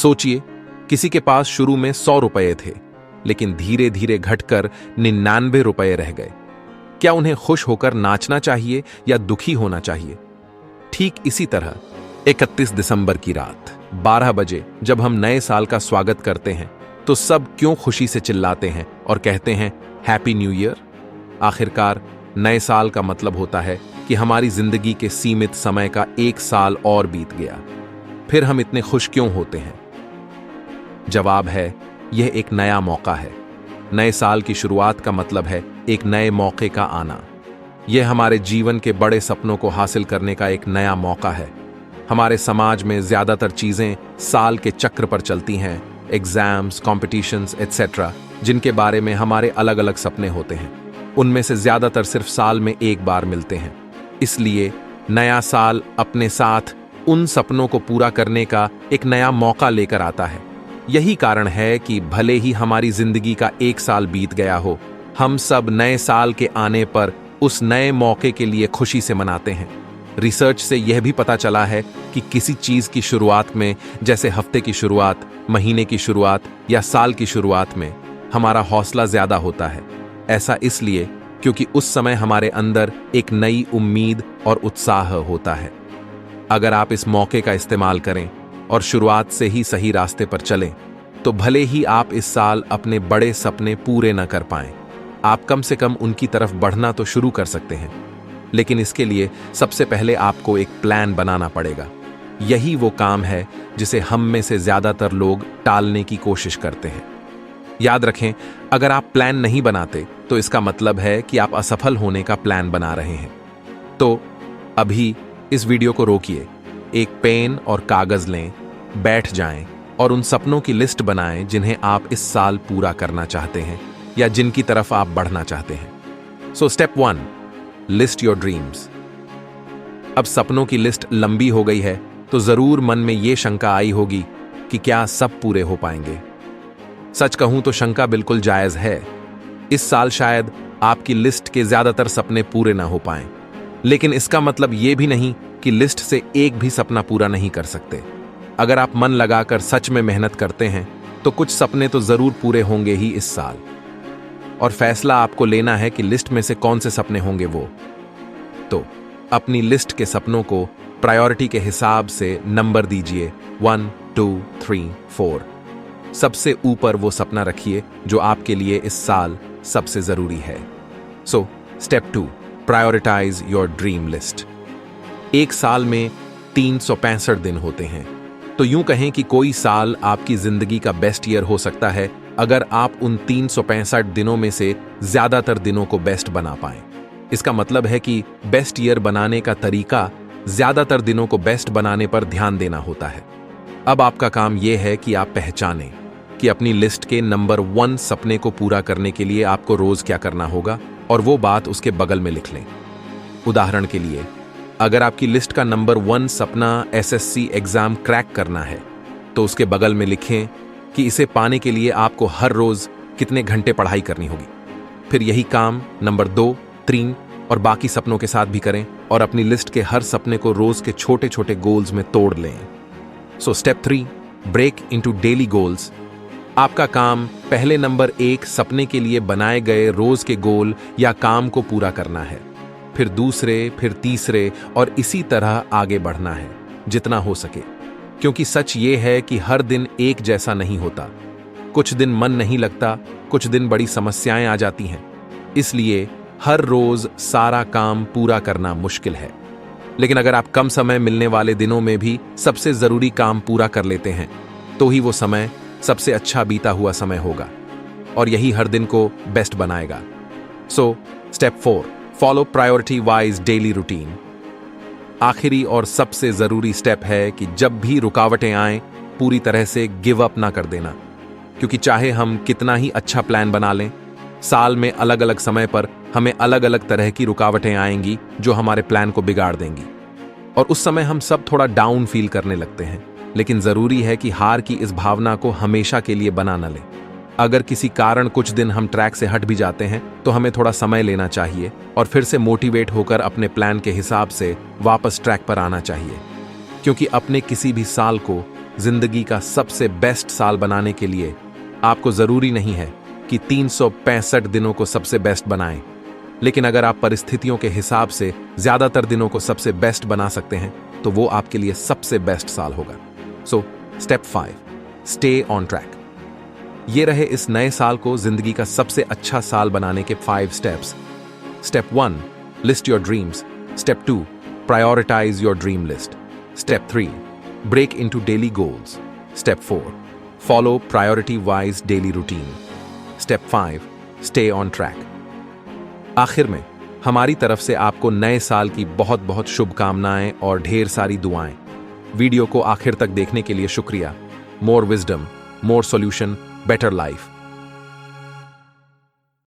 सोचिए, किसी के पास शुरू में 100 रुपये थे, लेकिन धीरे धीरे घटकर 99 रुपये रह गए। क्या उन्हें खुश होकर नाचना चाहिए या दुखी होना चाहिए? ठीक इसी तरह 31 दिसंबर की रात 12 बजे जब हम नए साल का स्वागत करते हैं, तो सब क्यों खुशी से चिल्लाते हैं और कहते हैं हैप्पी न्यू ईयर? आखिरकार नए साल का मतलब होता है कि हमारी जिंदगी के सीमित समय का 1 साल और बीत गया। फिर हम इतने खुश क्यों होते हैं? जवाब है, यह एक नया मौका है। नए साल की शुरुआत का मतलब है एक नए मौके का आना। यह हमारे जीवन के बड़े सपनों को हासिल करने का एक नया मौका है। हमारे समाज में ज्यादातर चीजें साल के चक्र पर चलती हैं, एग्जाम्स, कॉम्पिटिशन्स एटसेट्रा, जिनके बारे में हमारे अलग अलग सपने होते हैं। उनमें से ज्यादातर सिर्फ साल में एक बार मिलते हैं। इसलिए नया साल अपने साथ उन सपनों को पूरा करने का एक नया मौका लेकर आता है। यही कारण है कि भले ही हमारी जिंदगी का 1 साल बीत गया हो, हम सब नए साल के आने पर उस नए मौके के लिए खुशी से मनाते हैं। रिसर्च से यह भी पता चला है कि किसी चीज की शुरुआत में, जैसे हफ्ते की शुरुआत, महीने की शुरुआत या साल की शुरुआत में, हमारा हौसला ज्यादा होता है। ऐसा इसलिए क्योंकि उस समय हमारे अंदर एक नई उम्मीद और उत्साह होता है। अगर आप इस मौके का इस्तेमाल करें और शुरुआत से ही सही रास्ते पर चलें, तो भले ही आप इस साल अपने बड़े सपने पूरे न कर पाएं, आप कम से कम उनकी तरफ बढ़ना तो शुरू कर सकते हैं। लेकिन इसके लिए सबसे पहले आपको एक प्लान बनाना पड़ेगा। यही वो काम है जिसे हम में से ज्यादातर लोग टालने की कोशिश करते हैं। याद रखें, अगर आप प्लान नहीं बनाते तो इसका मतलब है कि आप असफल होने का प्लान बना रहे हैं। तो अभी इस वीडियो को रोकिए, एक पेन और कागज लें, बैठ जाएं और उन सपनों की लिस्ट बनाएं जिन्हें आप इस साल पूरा करना चाहते हैं या जिनकी तरफ आप बढ़ना चाहते हैं। So step 1, list your dreams. अब सपनों की लिस्ट लंबी हो गई है तो जरूर मन में यह शंका आई होगी कि क्या सब पूरे हो पाएंगे। सच कहूं तो शंका बिल्कुल जायज है। इस साल शायद आपकी लिस्ट के ज्यादातर सपने पूरे ना हो पाएं, लेकिन इसका मतलब यह भी नहीं कि लिस्ट से एक भी सपना पूरा नहीं कर सकते। अगर आप मन लगाकर सच में मेहनत करते हैं तो कुछ सपने तो जरूर पूरे होंगे ही इस साल। और फैसला आपको लेना है कि लिस्ट में से कौन से सपने होंगे वो। तो अपनी लिस्ट के सपनों को प्रायोरिटी के हिसाब से नंबर दीजिए, 1, 2, 3, 4। सबसे ऊपर वो सपना रखिए जो आपके लिए इस साल सबसे जरूरी है। So step 2, prioritise your dream list. एक साल में 365 दिन होते हैं, तो यूं कहें कि कोई साल आपकी जिंदगी का बेस्ट ईयर हो सकता है अगर आप उन 365 दिनों में से ज्यादातर दिनों को बेस्ट बना पाएं। इसका मतलब है कि बेस्ट ईयर बनाने का तरीका ज्यादातर दिनों को बेस्ट बनाने पर ध्यान देना होता है। अब आपका काम यह है कि आप पहचानें कि अपनी लिस्ट के नंबर 1 सपने को पूरा करने के लिए आपको रोज क्या करना होगा और वो बात उसके बगल में लिख लें। उदाहरण के लिए, अगर आपकी लिस्ट का नंबर 1 सपना एसएससी एग्जाम क्रैक करना है, तो उसके बगल में लिखें कि इसे पाने के लिए आपको हर रोज कितने घंटे पढ़ाई करनी होगी। फिर यही काम नंबर 2, 3 और बाकी सपनों के साथ भी करें और अपनी लिस्ट के हर सपने को रोज के छोटे छोटे गोल्स में तोड़ लें। So step 3, break into daily goals. आपका काम पहले नंबर 1 सपने के लिए बनाए गए रोज के गोल या काम को पूरा करना है, फिर दूसरे, फिर तीसरे और इसी तरह आगे बढ़ना है जितना हो सके। क्योंकि सच ये है कि हर दिन एक जैसा नहीं होता। कुछ दिन मन नहीं लगता, कुछ दिन बड़ी समस्याएं आ जाती हैं। इसलिए हर रोज सारा काम पूरा करना मुश्किल है। लेकिन अगर आप कम समय मिलने वाले दिनों में भी सबसे जरूरी काम पूरा कर लेते हैं, तो ही वो समय सबसे अच्छा बीता हुआ समय होगा और यही हर दिन को बेस्ट बनाएगा। So step 4, follow priority wise daily routine. आखिरी और सबसे जरूरी स्टेप है कि जब भी रुकावटें आएं, पूरी तरह से गिव अप ना कर देना। क्योंकि चाहे हम कितना ही अच्छा प्लान बना लें, साल में अलग अलग समय पर हमें अलग अलग तरह की रुकावटें आएंगी जो हमारे प्लान को बिगाड़ देंगी और उस समय हम सब थोड़ा डाउन फील करने लगते हैं। लेकिन जरूरी है कि हार की इस भावना को हमेशा के लिए बना न लें। अगर किसी कारण कुछ दिन हम ट्रैक से हट भी जाते हैं तो हमें थोड़ा समय लेना चाहिए और फिर से मोटिवेट होकर अपने प्लान के हिसाब से वापस ट्रैक पर आना चाहिए। क्योंकि अपने किसी भी साल को जिंदगी का सबसे बेस्ट साल बनाने के लिए आपको जरूरी नहीं है कि 365 दिनों को सबसे बेस्ट बनाएं, लेकिन अगर आप परिस्थितियों के हिसाब से ज्यादातर दिनों को सबसे बेस्ट बना सकते हैं तो वो आपके लिए सबसे बेस्ट साल होगा। So step 5, stay on track. ये रहे इस नए साल को जिंदगी का सबसे अच्छा साल बनाने के 5 steps. Step 1, list your dreams. Step 2, prioritise your dream list. Step 3, break into daily goals. Step 4, follow priority wise daily routine. Step 5, stay on track. आखिर में हमारी तरफ से आपको नए साल की बहुत बहुत शुभकामनाएं और ढेर सारी दुआएं। वीडियो को आखिर तक देखने के लिए शुक्रिया। मोर विजडम, मोर सॉल्यूशन, बेटर लाइफ।